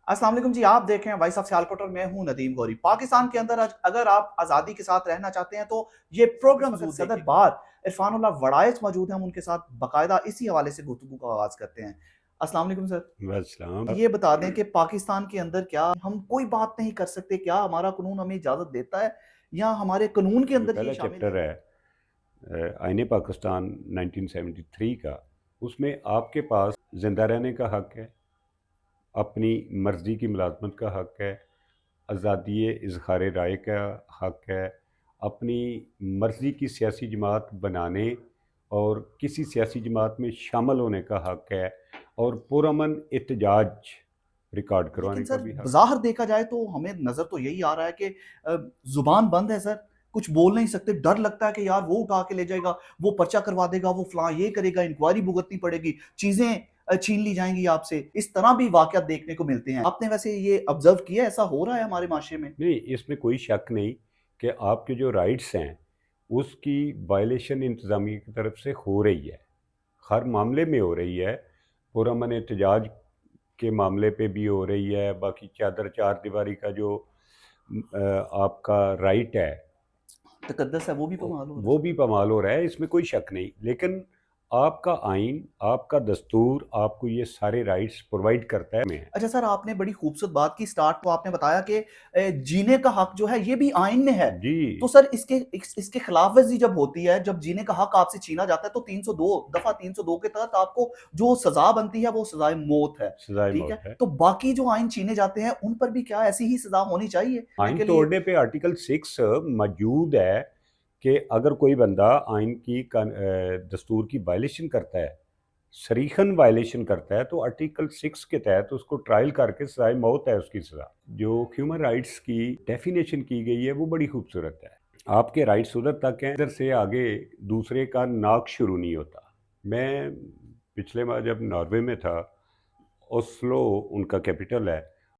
अस्सलाम वालेकुम जी, आप देख रहे हैं वॉइस ऑफ सियालकोट और मैं हूं नदीम गौरी। पाकिस्तान के अंदर अगर आप आज़ादी के साथ रहना चाहते हैं तो ये प्रोग्राम सदर बार इरफानुल्लाह वड़ाइच मौजूद हैं, हम उनके साथ बाकायदा इसी हवाले से गुफ्तगू का आगाज़ करते हैं। अस्सलाम वालेकुम सर। वसलाम। ये बता दें कि पाकिस्तान के अंदर क्या हम कोई बात नहीं कर सकते? क्या हमारा कानून हमें इजाज़त देता है या हमारे कानून के जो अंदर ये पहला शामिल चैप्टर है? है आईने पाकिस्तान 1973 का, उसमें आपके पास ज़िंदा रहने का हक़ है, अपनी मर्ज़ी की मुलाज़मत का हक़ है, आज़ादी इज़हार राय का हक़ है, अपनी मर्ज़ी की सियासी जमात बनाने और किसी सियासी जमात में शामिल होने का हक़ है, और पुरअमन एहतजाज रिकॉर्ड लेकिन करवाने का सर भी हक़ है। ज़ाहिर देखा जाए तो हमें नज़र तो यही आ रहा है कि ज़ुबान बंद है सर, कुछ बोल नहीं सकते, डर लगता है कि यार वो उठा के ले जाएगा, वो पर्चा करवा देगा, वो फलां ये करेगा, इंक्वायरी भुगतनी पड़ेगी, चीज़ें छीन ली जाएँगी आपसे। इस तरह भी वाक़यात देखने को मिलते हैं। आपने वैसे ये ऑब्ज़र्व किया है, ऐसा हो रहा है हमारे माशरे में? नहीं, इसमें कोई शक नहीं कि आपके जो राइट्स हैं उसकी वायलेशन इंतज़ामिया की तरफ से हो रही है, हर मामले में हो रही है। पुरअमन एहतजाज के मामले पे भी हो रही है, बाकी चादर चार दीवारी का जो आपका राइट है तकद्दस है वो भी पामाल हो रहा है वो सर। भी पामाल हो रहा है, इसमें कोई शक नहीं। लेकिन आपका आइन, आपका दस्तूर आपको ये सारे राइट्स प्रोवाइड करता है में। अच्छा सर, आपने बड़ी खूबसूरत बात की स्टार्ट, तो आपने बताया कि जीने का हक जो है ये भी आइन में है। जी, तो सर इसके खिलाफ वर्जी जब होती है, जब जीने का हक आपसे छीना जाता है, तो 302 दफा 302 के तहत आपको जो सजा बनती है वो सजाए मौत है। सजाए ठीक मौत है, है। तो बाकी जो आइन छीने जाते हैं उन पर भी क्या ऐसी ही सजा होनी चाहिए आइन के लिए? तोड़ने पे आर्टिकल 6 मौजूद है कि अगर कोई बंदा आइन की दस्तूर की वायलेशन करता है, सरीखन वायलेशन करता है, तो आर्टिकल 6 के तहत उसको ट्रायल करके सजाए मौत है उसकी सज़ा। जो ह्यूमन राइट्स की डेफिनेशन की गई है वो बड़ी खूबसूरत है। आपके राइट्स उधर तक हैं, इधर से आगे दूसरे का नाक शुरू नहीं होता। मैं पिछले माह जब नॉर्वे में था, ओस्लो उनका कैपिटल है,